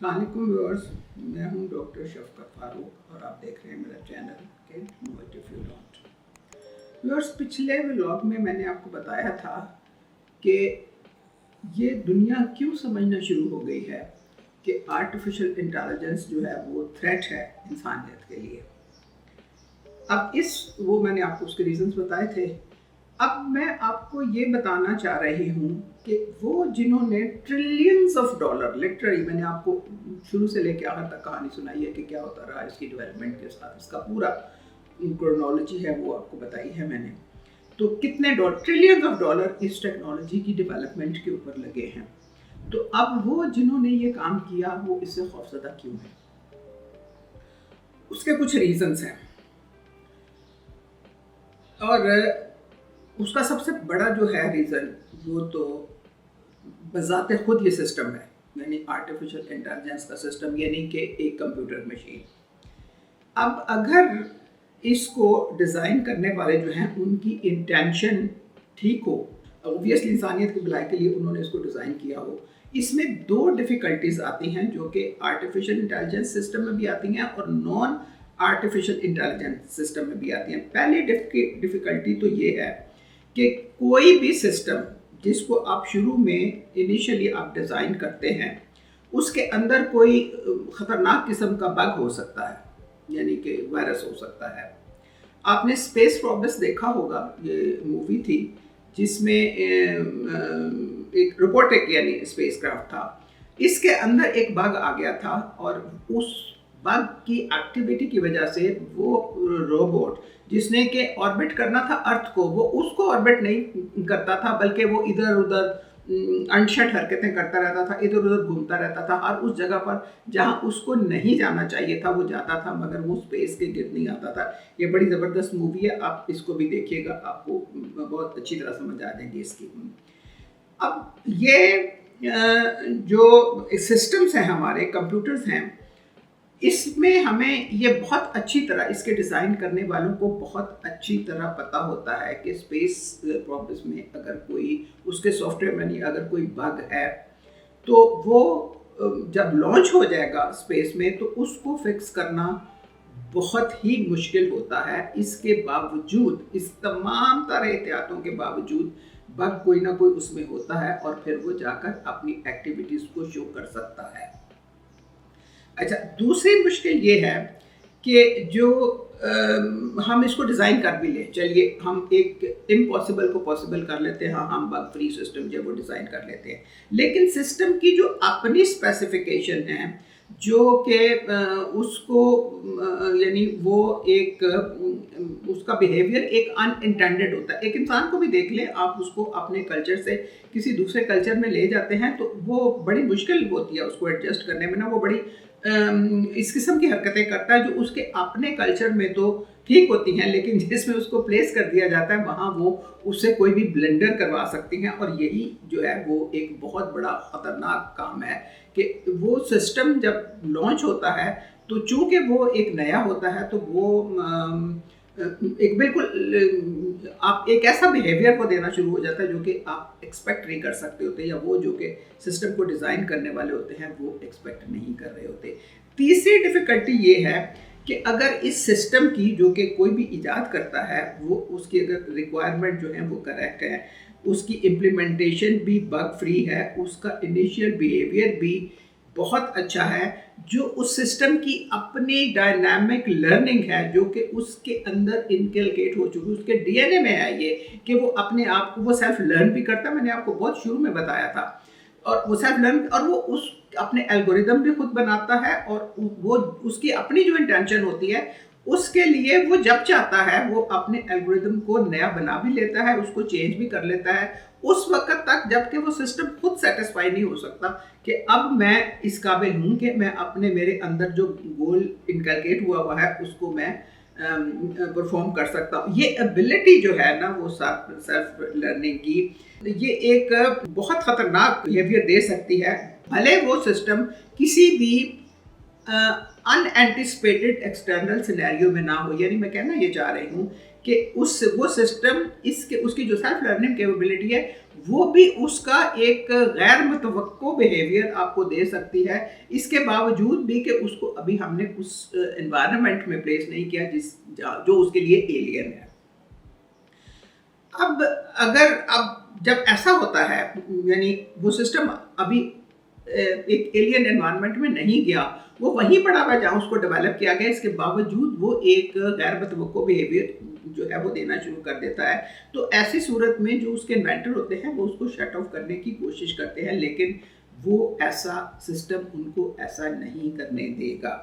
السلام علیکم ویورس، میں ہوں ڈاکٹر شفقت فاروق اور آپ دیکھ رہے ہیں میرا چینل کہ what if you don't. Viewers, پچھلے ولاگ میں نے آپ کو بتایا تھا کہ یہ دنیا کیوں سمجھنا شروع ہو گئی ہے کہ آرٹیفیشل انٹیلیجنس جو ہے وہ تھریٹ ہے انسانیت کے لیے۔ اب میں نے آپ کو اس کے ریزنز بتائے تھے۔ اب میں آپ کو یہ بتانا چاہ رہی ہوں کہ وہ جنہوں نے ٹریلینز آف ڈالر، لٹرلی میں نے آپ کو شروع سے لے کے آخر تک کہانی سنائی ہے کہ کیا ہوتا رہا اس کی ڈیولپمنٹ کے ساتھ، اس کا پورا کرونالوجی ہے وہ آپ کو بتائی ہے میں نے۔ تو کتنے ٹریلینز آف ڈالر اس ٹیکنالوجی کی ڈیولپمنٹ کے اوپر لگے ہیں۔ تو اب وہ جنہوں نے یہ کام کیا وہ اس سے خوفزدہ کیوں ہیں؟ اس کے کچھ ریزنز ہیں، اور اس کا سب سے بڑا جو ہے ریزن وہ تو بذات خود یہ سسٹم ہے، یعنی آرٹیفیشل انٹیلیجنس کا سسٹم، یعنی کہ ایک کمپیوٹر مشین۔ اب اگر اس کو ڈیزائن کرنے والے جو ہیں ان کی انٹینشن ٹھیک ہو، اوبویسلی انسانیت کی بھلائی کے لیے انہوں نے اس کو ڈیزائن کیا ہو، اس میں دو ڈیفیکلٹیز آتی ہیں جو کہ آرٹیفیشل انٹیلیجنس سسٹم میں بھی آتی ہیں اور نان آرٹیفیشل انٹیلیجنس سسٹم میں بھی آتی ہیں۔ پہلی ڈیفیکلٹی تو یہ ہے کہ کوئی بھی سسٹم جس کو آپ شروع میں انیشلی آپ ڈیزائن کرتے ہیں اس کے اندر کوئی خطرناک قسم کا بگ ہو سکتا ہے، یعنی کہ وائرس ہو سکتا ہے۔ آپ نے اسپیس پروگرس دیکھا ہوگا، یہ مووی تھی جس میں ایک روبوٹک یعنی اسپیس کرافٹ تھا، اس کے اندر ایک بگ آ گیا تھا اور اس بگ کی ایکٹیویٹی کی وجہ سے وہ روبوٹ جس نے کہ آربٹ کرنا تھا ارتھ کو، وہ اس کو آربٹ نہیں کرتا تھا بلکہ وہ ادھر ادھر انشٹ حرکتیں کرتا رہتا تھا، ادھر ادھر گھومتا رہتا تھا، ہر اس جگہ پر جہاں اس کو نہیں جانا چاہیے تھا وہ جاتا تھا، مگر وہ اسپیس کے گرد نہیں آتا تھا۔ یہ بڑی زبردست مووی ہے، آپ اس کو بھی دیکھیے گا، آپ کو بہت اچھی طرح سمجھ آ جائے گی اس کی۔ اب یہ جو سسٹمز ہیں ہمارے کمپیوٹرز ہیں، اس میں ہمیں یہ بہت اچھی طرح اس کے ڈیزائن کرنے والوں کو بہت اچھی طرح پتہ ہوتا ہے کہ اسپیس پروگرس میں اگر کوئی اس کے سافٹ ویئر میں اگر کوئی بگ ہے تو وہ جب لانچ ہو جائے گا اسپیس میں تو اس کو فکس کرنا بہت ہی مشکل ہوتا ہے۔ اس کے باوجود، اس تمام طرح احتیاطوں کے باوجود بگ کوئی نہ کوئی اس میں ہوتا ہے اور پھر وہ جا کر اپنی ایکٹیویٹیز کو شو کر سکتا ہے۔ اچھا، دوسری مشکل یہ ہے کہ جو ہم اس کو ڈیزائن کر بھی لیں، چلیے ہم ایک امپاسبل کو پاسبل کر لیتے ہیں، ہم بگ فری سسٹم جو وہ ڈیزائن کر لیتے ہیں، لیکن سسٹم کی جو اپنی اسپیسیفیکیشن ہے جو کہ اس کو یعنی وہ ایک اس کا بیہیویئر ایک ان انٹینڈڈ ہوتا ہے۔ ایک انسان کو بھی دیکھ لیں آپ، اس کو اپنے کلچر سے کسی دوسرے کلچر میں لے جاتے ہیں تو وہ بڑی مشکل ہوتی ہے اس کو ایڈجسٹ کرنے میں، نا وہ بڑی اس قسم کی حرکتیں کرتا ہے جو اس کے اپنے کلچر میں تو ٹھیک ہوتی ہیں، لیکن جس میں اس کو پلیس کر دیا جاتا ہے وہاں وہ اس سے کوئی بھی بلنڈر کروا سکتی ہیں، اور یہی جو ہے وہ ایک بہت بڑا خطرناک کام ہے کہ وہ سسٹم جب لانچ ہوتا ہے تو چونکہ وہ ایک نیا ہوتا ہے تو وہ ایک بالکل آپ ایک ایسا بیہیویئر کو دینا شروع ہو جاتا ہے جو کہ آپ ایکسپیکٹ نہیں کر سکتے ہوتے، یا وہ جو کہ سسٹم کو ڈیزائن کرنے والے ہوتے ہیں وہ ایکسپیکٹ نہیں کر رہے ہوتے۔ تیسری ڈیفیکلٹی یہ ہے کہ اگر اس سسٹم کی جو کہ کوئی بھی ایجاد کرتا ہے وہ اس کی اگر ریکوائرمنٹ جو ہیں وہ کریکٹ ہے، اس کی امپلیمنٹیشن بھی بگ فری ہے، اس کا انیشیل بیہیویئر بھی بہت اچھا ہے، جو اس سسٹم کی اپنی ڈائنامک لرننگ ہے جو کہ اس کے اندر انکلکیٹ ہو چکی، اس کے ڈی این اے میں ہے یہ کہ وہ اپنے آپ کو وہ سیلف لرن بھی کرتا ہے۔ میں نے آپ کو بہت شروع میں بتایا تھا، اور وہ سیلف لرن اور وہ اس اپنے الگوریدم بھی خود بناتا ہے، اور وہ اس کی اپنی جو انٹینشن ہوتی ہے اس کے لیے وہ جب چاہتا ہے وہ اپنے الگوریدم کو نیا بنا بھی لیتا ہے، اس کو چینج بھی کر لیتا ہے اس وقت تک جب کہ وہ سسٹم خود سیٹسفائی نہیں ہو سکتا کہ اب میں اس قابل ہوں کہ میں اپنے میرے اندر جو گول انکلکیٹ ہوا ہے اس کو میں پرفارم کر سکتا ہوں۔ یہ ایبلٹی جو ہے نا وہ سیلف لرننگ کی، یہ ایک بہت خطرناک بیہیویئر دے سکتی ہے، بھلے وہ سسٹم کسی بھی ان اینٹیسپیٹڈ ایکسٹرنل سینیریو میں نہ ہو۔ یعنی میں کہنا یہ چاہ رہی ہوں کہ وہ سسٹم اس کی جو سیلف لرننگ کیپیبلٹی ہے وہ بھی اس کا ایک غیر متوقع بیہیویئر آپ کو دے سکتی ہے، اس کے باوجود بھی کہ اس کو ابھی ہم نے اس انوائرمنٹ میں پلیس نہیں کیا جو اس کے لیے ایلین ہے۔ اب جب ایسا ہوتا ہے، یعنی وہ سسٹم ابھی ایک ایلین انوائرمنٹ میں نہیں گیا، وہ وہیں پڑا ہوا جہاں اس کو ڈیولپ کیا گیا، اس کے باوجود وہ ایک غیر متوقع بیہیویئر جو ہے وہ دینا شروع کر دیتا ہے، تو ایسی صورت میں جو اس کے انوینٹر ہوتے ہیں وہ اس کو شٹ آف کرنے کی کوشش کرتے ہیں، لیکن وہ ایسا سسٹم ان کو ایسا نہیں کرنے دے گا،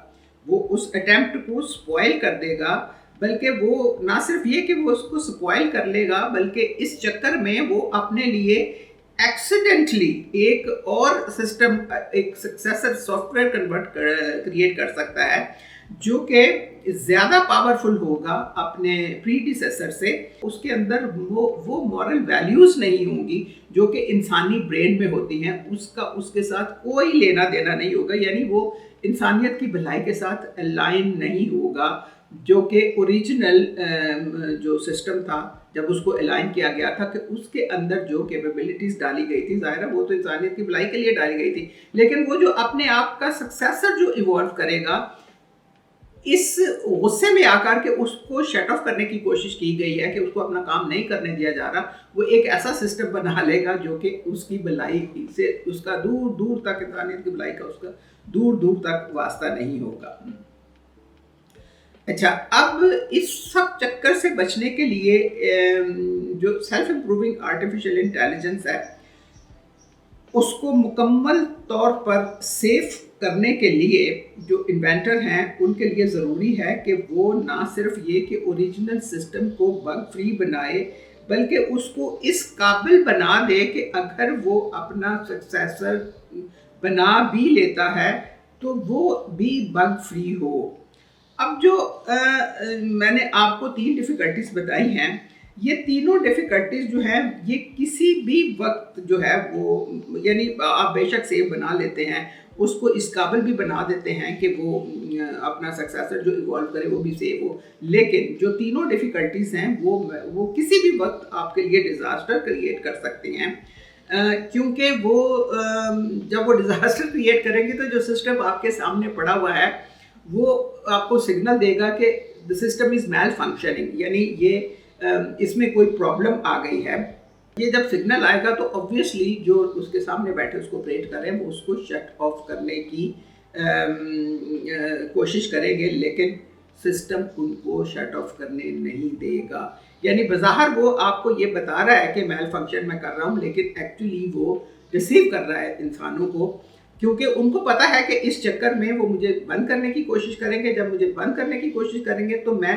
وہ اس اٹیمپٹ کو سپوائل کر دے گا، بلکہ وہ نہ صرف یہ کہ وہ اس کو سپوائل کر لے گا، بلکہ اس چکر میں وہ اپنے لیے ایکسیڈنٹلی ایک اور سسٹم، ایک سکسیسر سافٹ ویئر کریٹ کر سکتا ہے جو کہ زیادہ پاورفل ہوگا اپنے پریڈیسیسر سے، اس کے اندر وہ مورل ویلیوز نہیں ہوں گی جو کہ انسانی برین میں ہوتی ہیں، اس کے ساتھ کوئی لینا دینا نہیں ہوگا، یعنی وہ انسانیت کی بھلائی کے ساتھ الائن نہیں ہوگا، جو کہ اوریجنل جو سسٹم تھا جب اس کو الائن کیا گیا تھا کہ اس کے اندر جو کیپیبلٹیز ڈالی گئی تھی، ظاہر ہے وہ تو انسانیت کی بھلائی کے لیے ڈالی گئی تھی، لیکن وہ جو اپنے آپ کا سکسیسر جو ایوالو کرے گا، اس غصے میں آ کر کے اس کو شٹ آف کرنے کی کوشش کی گئی ہے کہ اس کو اپنا کام نہیں کرنے دیا جا رہا، وہ ایک ایسا سسٹم بنا لے گا جو کہ اس کی بھلائی سے اس کا دور دور تک، انسانیت کی بھلائی کا اس کا دور دور تک واسطہ نہیں ہوگا۔ اچھا، اب اس سب چکر سے بچنے کے لیے جو سیلف امپروونگ آرٹیفیشل انٹیلیجنس ہے اس کو مکمل طور پر سیف کرنے کے لیے جو انوینٹر ہیں ان کے لیے ضروری ہے کہ وہ نہ صرف یہ کہ اوریجنل سسٹم کو بگ فری بنائے، بلکہ اس کو اس قابل بنا دے کہ اگر وہ اپنا سکسیسر بنا بھی لیتا ہے تو وہ بھی بگ فری ہو۔ اب جو میں نے آپ کو 3 ڈیفیکلٹیز بتائی ہیں، یہ تینوں ڈیفیکلٹیز جو ہیں یہ کسی بھی وقت جو ہے وہ، یعنی آپ بے شک سیف بنا لیتے ہیں، اس کو اس قابل بھی بنا دیتے ہیں کہ وہ اپنا سکسیسر جو ایوالو کرے وہ بھی سیف ہو، لیکن جو تینوں ڈیفیکلٹیز ہیں وہ کسی بھی وقت آپ کے لیے ڈیزاسٹر کریٹ کر سکتے ہیں، کیونکہ وہ جب وہ ڈیزاسٹر کریٹ کریں گے تو جو سسٹم آپ کے سامنے پڑا ہوا ہے وہ آپ کو سگنل دے گا کہ the system is malfunctioning، یعنی یہ اس میں کوئی پرابلم آ گئی ہے۔ یہ جب سگنل آئے گا تو obviously جو اس کے سامنے بیٹھے اس کو آپریٹ کر رہے ہیں وہ اس کو شٹ آف کرنے کی کوشش کریں گے، لیکن سسٹم ان کو شٹ آف کرنے نہیں دے گا، یعنی بظاہر وہ آپ کو یہ بتا رہا ہے کہ میل فنکشن میں کر رہا ہوں، لیکن ایکچولی وہ ڈسیو کر رہا ہے انسانوں کو، کیونکہ ان کو پتہ ہے کہ اس چکر میں وہ مجھے بند کرنے کی کوشش کریں گے، جب مجھے بند کرنے کی کوشش کریں گے تو میں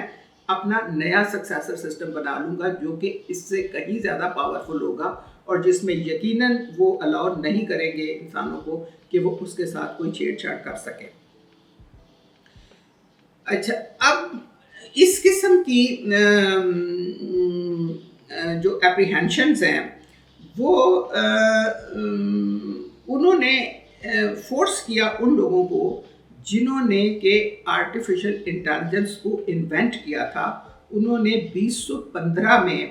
اپنا نیا سکسیسر سسٹم بنا لوں گا جو کہ اس سے کہیں زیادہ پاورفل ہوگا، اور جس میں یقیناً وہ الاؤ نہیں کریں گے انسانوں کو کہ وہ اس کے ساتھ کوئی چھیڑ چھاڑ کر سکے۔ اچھا، اب اس قسم کی جو اپریہینشنز ہیں وہ انہوں نے فورس کیا ان لوگوں کو جنہوں نے کہ آرٹیفیشل انٹیلیجنس کو انوینٹ کیا تھا، انہوں نے 2015 میں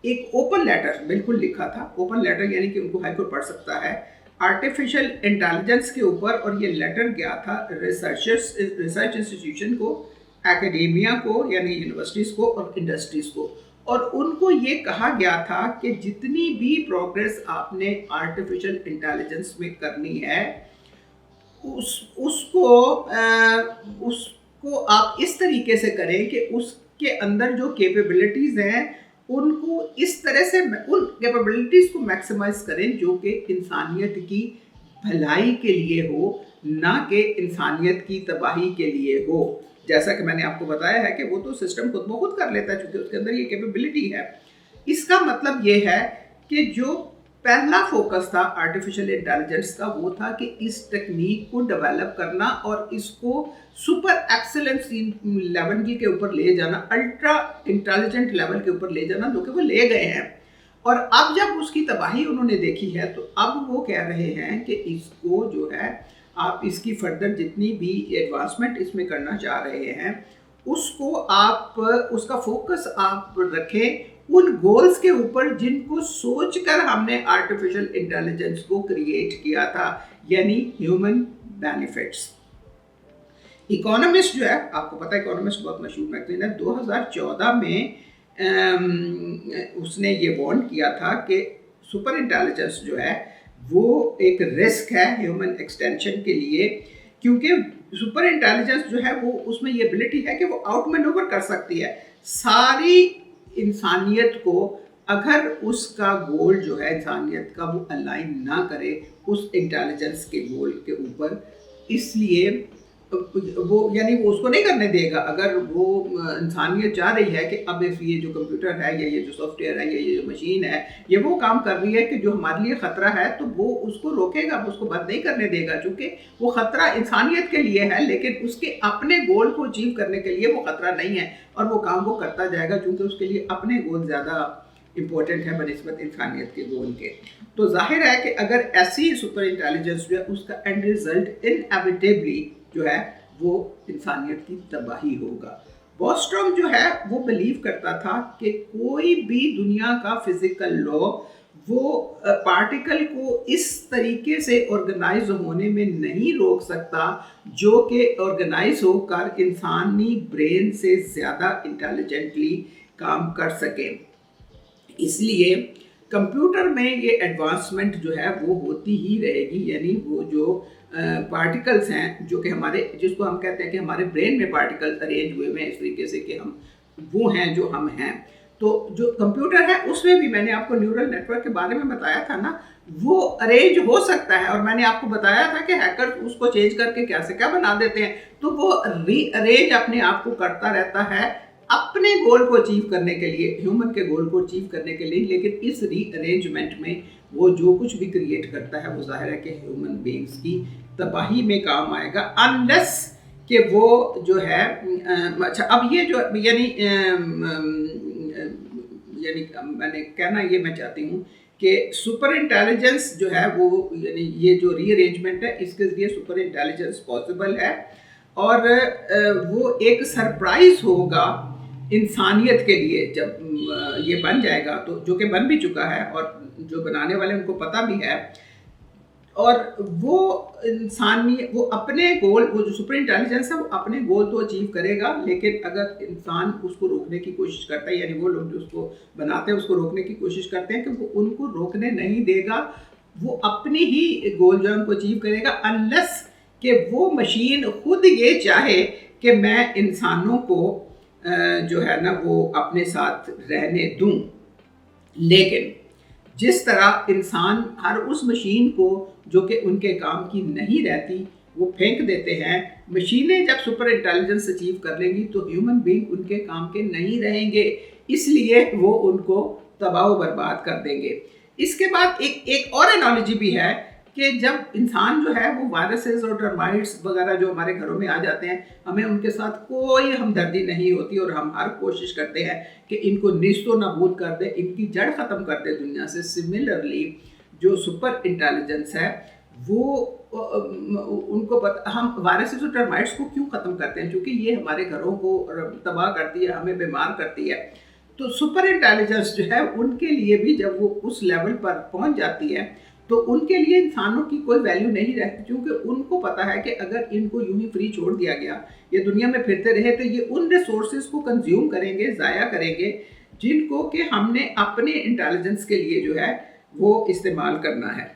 ایک اوپن لیٹر بالکل لکھا تھا، اوپن لیٹر یعنی کہ ان کو ہائی کورٹ پڑھ سکتا ہے، آرٹیفیشل انٹیلیجنس کے اوپر، اور یہ لیٹر گیا تھا ریسرچ انسٹیٹیوشن کو، اکیڈیمیا کو یعنی یونیورسٹیز کو اور انڈسٹریز کو، اور ان کو یہ کہا گیا تھا کہ جتنی بھی پروگریس آپ نے آرٹیفیشل انٹیلیجنس میں کرنی ہے اس کو آپ اس طریقے سے کریں کہ اس کے اندر جو کیپیبلٹیز ہیں ان کو اس طرح سے ان کیپیبلٹیز کو میکسیمائز کریں جو کہ انسانیت کی بھلائی کے لیے ہو، نہ کہ انسانیت کی تباہی کے لیے ہو۔ جیسا کہ میں نے آپ کو بتایا ہے کہ وہ تو سسٹم خود بخود کر لیتا ہے چونکہ اس کے اندر یہ کیپیبلٹی ہے۔ اس کا مطلب یہ ہے کہ جو پہلا فوکس تھا آرٹیفیشل انٹیلیجنس کا وہ تھا کہ اس ٹیکنیک کو ڈیولپ کرنا اور اس کو سپر ایکسلنس لیول کے اوپر لے جانا، الٹرا انٹیلیجنٹ لیول کے اوپر لے جانا، جو کہ وہ لے گئے ہیں۔ اور اب جب اس کی تباہی انہوں نے دیکھی ہے تو اب وہ کہہ رہے ہیں کہ اس کو جو ہے آپ اس کی فردر جتنی بھی ایڈوانسمنٹ اس میں کرنا چاہ رہے ہیں اس کو آپ اس کا فوکس آپ رکھیں ان گولز کے اوپر جن کو سوچ کر ہم نے آرٹیفیشل انٹیلیجنس کو کریٹ کیا تھا، یعنی ہیومن بینیفٹس۔ اکانومسٹ جو ہے، آپ کو پتہ ہے اکانومسٹ بہت مشہور میگزین ہے، 2014 میں اس نے یہ وارن کیا تھا کہ سپر انٹیلیجنس جو ہے وہ ایک رسک ہے ہیومن ایکسٹینشن کے لیے، کیونکہ سپر انٹیلیجنس جو ہے وہ اس میں یہ ایبلٹی ہے کہ وہ آؤٹ مینوور کر سکتی ہے ساری انسانیت کو، اگر اس کا گول جو ہے انسانیت کا وہ الائن نہ کرے اس انٹیلیجنس کے گول کے اوپر۔ اس لیے وہ یعنی وہ اس کو نہیں کرنے دے گا۔ اگر وہ انسانیت چاہ رہی ہے کہ اب یہ جو کمپیوٹر ہے یا یہ جو سافٹ ویئر ہے یا یہ جو مشین ہے یہ وہ کام کر رہی ہے کہ جو ہمارے لیے خطرہ ہے، تو وہ اس کو روکے گا، وہ اس کو بند نہیں کرنے دے گا، چونکہ وہ خطرہ انسانیت کے لیے ہے، لیکن اس کے اپنے گول کو اچیو کرنے کے لیے وہ خطرہ نہیں ہے، اور وہ کام وہ کرتا جائے گا کیونکہ اس کے لیے اپنے گول زیادہ امپورٹنٹ ہے بنسبت انسانیت کے گول کے۔ تو ظاہر ہے کہ اگر ایسی سپر انٹیلیجنس جو ہے اس کا اینڈ ریزلٹ انیویٹیبلی جو ہے وہ انسانیت کی تباہی ہوگا۔ بوسٹروم جو ہے وہ بلیو کرتا تھا کہ کوئی بھی دنیا کا فزیکل لا وہ پارٹیکل کو اس طریقے سے آرگنائز ہونے میں نہیں روک سکتا جو کہ آرگنائز ہو کر انسانی برین سے زیادہ انٹیلیجنٹلی کام کر سکے۔ اس لیے کمپیوٹر میں یہ ایڈوانسمنٹ جو ہے وہ ہوتی ہی رہے گی، یعنی وہ جو پارٹیکلس ہیں جو کہ ہمارے، جس کو ہم کہتے ہیں کہ ہمارے برین میں پارٹیکلس ارینج ہوئے ہوئے ہیں اس طریقے سے کہ ہم وہ ہیں جو ہم ہیں، تو جو کمپیوٹر ہے اس میں بھی میں نے آپ کو نیورل نیٹ ورک کے بارے میں بتایا تھا نا، وہ ارینج ہو سکتا ہے، اور میں نے آپ کو بتایا تھا کہ ہیکر اس کو چینج کر کے کیا سے کیا بنا دیتے ہیں، تو وہ ری ارینج اپنے آپ کو کرتا رہتا ہے اپنے گول کو اچیو کرنے کے لیے، ہیومن کے گول کو اچیو کرنے کے لیے، لیکن اس ری ارینجمنٹ میں وہ جو کچھ بھی کریٹ کرتا ہے وہ ظاہر ہے کہ ہیومن بینگز کی تباہی میں کام آئے گا، انلیس کہ وہ جو ہے اچھا اب یہ جو یعنی میں نے کہنا یہ میں چاہتی ہوں کہ سپر انٹیلیجنس جو ہے وہ یعنی یہ جو ری ارینجمنٹ ہے اس کے ذریعے سپر انٹیلیجنس پاسبل ہے، اور وہ ایک سرپرائز ہوگا انسانیت کے لیے جب یہ بن جائے گا، تو جو کہ بن بھی چکا ہے اور جو بنانے والے ان کو پتہ بھی ہے، اور وہ وہ اپنے گول، وہ جو سپر انٹیلیجنس ہے وہ اپنے گول تو اچیو کرے گا، لیکن اگر انسان اس کو روکنے کی کوشش کرتا ہے، یعنی وہ لوگ جو اس کو بناتے ہیں اس کو روکنے کی کوشش کرتے ہیں، کہ وہ ان کو روکنے نہیں دے گا، وہ اپنی ہی گول جو ہے ان کو اچیو کرے گا، انلیس کہ وہ مشین خود یہ چاہے کہ میں انسانوں کو جو ہے نا وہ اپنے ساتھ رہنے دوں۔ لیکن جس طرح انسان ہر اس مشین کو جو کہ ان کے کام کی نہیں رہتی وہ پھینک دیتے ہیں، مشینیں جب سپر انٹیلیجنس اچیو کر لیں گی تو ہیومن بینگ ان کے کام کے نہیں رہیں گے، اس لیے وہ ان کو تباہ و برباد کر دیں گے۔ اس کے بعد ایک اور انالوجی بھی ہے کہ جب انسان جو ہے وہ وائرسز اور ٹرمائٹس وغیرہ جو ہمارے گھروں میں آ جاتے ہیں، ہمیں ان کے ساتھ کوئی ہمدردی نہیں ہوتی، اور ہم ہر کوشش کرتے ہیں کہ ان کو نیست و نابود کر دیں، ان کی جڑ ختم کر دیں دنیا سے۔ سملرلی جو سپر انٹیلیجنس ہے وہ ان کو ہم وائرسز اور ٹرمائٹس کو کیوں ختم کرتے ہیں؟ کیونکہ یہ ہمارے گھروں کو تباہ کرتی ہے، ہمیں بیمار کرتی ہے۔ تو سپر انٹیلیجنس جو ہے ان کے لیے بھی جب وہ اس لیول پر پہنچ جاتی ہے تو ان کے لیے انسانوں کی کوئی ویلیو نہیں رہتی، کیونکہ ان کو پتہ ہے کہ اگر ان کو یوں ہی فری چھوڑ دیا گیا، یہ دنیا میں پھرتے رہے، تو یہ ان ریسورسز کو کنزیوم کریں گے، ضائع کریں گے، جن کو کہ ہم نے اپنے انٹیلیجنس کے لیے جو ہے وہ استعمال کرنا ہے،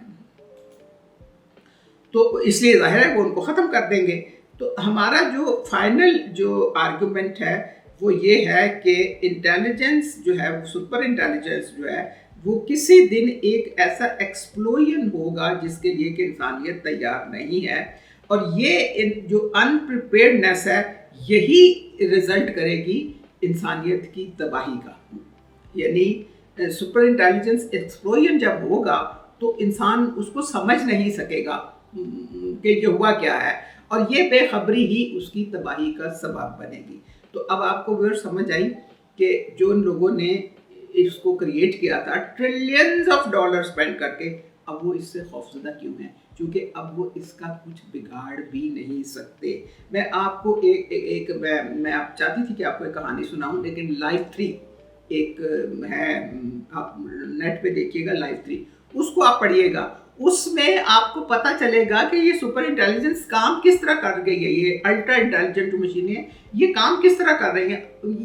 تو اس لیے ظاہر ہے وہ ان کو ختم کر دیں گے۔ تو ہمارا جو فائنل جو آرگومنٹ ہے وہ یہ ہے کہ انٹیلیجنس جو ہے، سپر انٹیلیجنس جو ہے وہ کسی دن ایک ایسا ایکسپلوژن ہوگا جس کے لیے کہ انسانیت تیار نہیں ہے، اور یہ جو انپریپیئرڈنیس ہے یہی رزلٹ کرے گی انسانیت کی تباہی کا۔ یعنی سپر انٹیلیجنس ایکسپلوژن جب ہوگا تو انسان اس کو سمجھ نہیں سکے گا کہ یہ ہوا کیا ہے، اور یہ بے خبری ہی اس کی تباہی کا سبب بنے گی۔ تو اب آپ کو وہ سمجھ آئی کہ جو ان لوگوں نے اس کو کریٹ کیا تھا ٹریلینز آف ڈالر اسپینڈ کر کے، اب وہ اس سے خوفزدہ کیوں ہیں؟ چونکہ اب وہ اس کا کچھ بگاڑ بھی نہیں سکتے. میں آپ کو ایک میں آپ چاہتی تھی کہ آپ کو ایک کہانی سناؤں، لیکن لائف 3 ایک ہے، آپ نیٹ پہ دیکھیے گا لائف 3، اس کو آپ پڑھیے گا. اس میں آپ کو پتہ چلے گا کہ یہ سپر انٹیلیجنس کام کس طرح کر گئی ہے، یہ الٹرا انٹیلیجنٹ مشینیں یہ کام کس طرح کر رہی ہیں.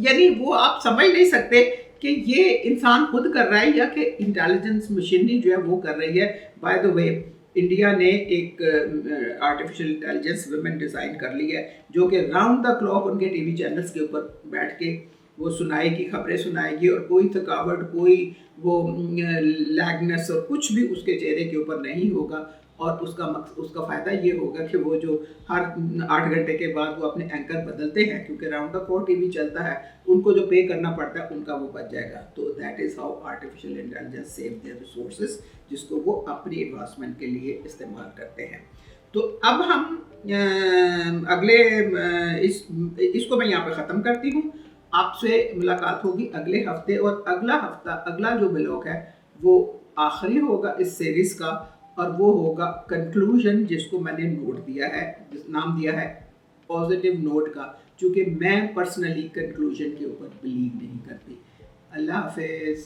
یعنی وہ آپ سمجھ نہیں سکتے کہ یہ انسان خود کر رہا ہے یا کہ انٹیلیجنس مشینری جو ہے وہ کر رہی ہے. بائی دا وے انڈیا نے ایک آرٹیفیشیل انٹیلیجنس ویمن ڈیزائن کر لی ہے، جو کہ راؤنڈ دا کلاک ان کے ٹی وی چینلز کے اوپر بیٹھ کے وہ سنائے گی، خبریں سنائے گی، اور کوئی تھکاوٹ، کوئی وہ لیگنس اور کچھ بھی اس کے چہرے کے اوپر نہیں ہوگا. اور اس کا فائدہ یہ ہوگا کہ وہ جو ہر 8 گھنٹے کے بعد وہ اپنے اینکر بدلتے ہیں، کیونکہ round the clock T V چلتا ہے، ان کو جو پے کرنا پڑتا ہے ان کا وہ بچ جائے گا. تو that is how artificial intelligence save their resources, جس کو وہ اپنی ایڈوانسمنٹ کے لیے استعمال کرتے ہیں. تو اب ہم اگلے اس کو میں یہاں پہ ختم کرتی ہوں. آپ سے ملاقات ہوگی اگلے ہفتے، اور اگلا جو بلاگ ہے وہ آخری ہوگا اس سیریز کا، اور وہ ہوگا کنکلوژن، جس کو میں نے نوٹ دیا ہے، جس نام دیا ہے پازیٹیو نوٹ کا، چونکہ میں پرسنلی کنکلوژن کے اوپر بلیو نہیں کرتی. اللہ حافظ.